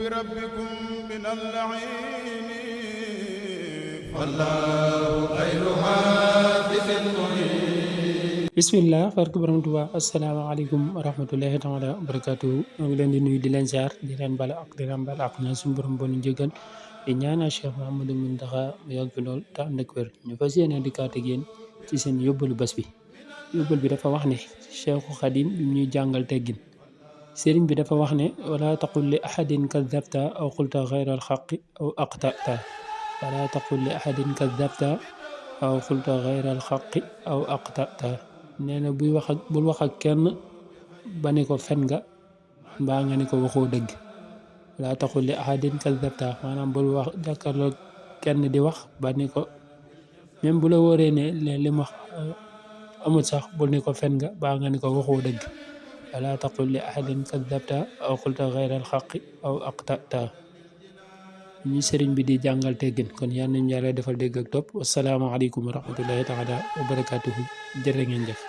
بربكم من اللعين فالله خير حافظ معين. bismillah barke borom Tuubaa asalaamaaleykum wa rahmatullahi taala wa barakaatuhu ñoo ngi leen di nuyu di leen ziar di leen bala ak di leen bala ak ñaan suñu borom bonu njëgal di ñaanal Cheikh Mouhamadou Mountakha mu yàgg fi lool te ànd ak wér ñu fas yéene dikkaat ak yéen ci seen yóbbalu bés bi. yóbbal bi dafa wax ne Cheikhu Xadim bi ñuy jàngal teggin sëriñ bi dafa wax ne wala taqul li ahadin kadabta aw qulta xayra alxaqi aw aqtata wala taqul li ahadin kadabta aw qulta xayra alxaqi aw aqtata nee na bul wax ak kenn ba ne ko fen nga mbaa nga ne ko waxoo dëgg. wala taqul li ahadin kadabta maanaam bul wax jàkkaarloo kenn di wax ba ne ko même bu la wóoree ne li mu wax amul sax bul ne ko fen nga baa nga ne ko waxoo dëgg. wala taqul li ahadin kadabta aw qulta xayra alxaqi aw aqtata ñu sëriñ bi di jàngal teggin kon yal nañu yàlla defal dégg ak topp wasalaamaaleykum wa rahmatullahi taala wa barakatuhu jërë ngeen jëf.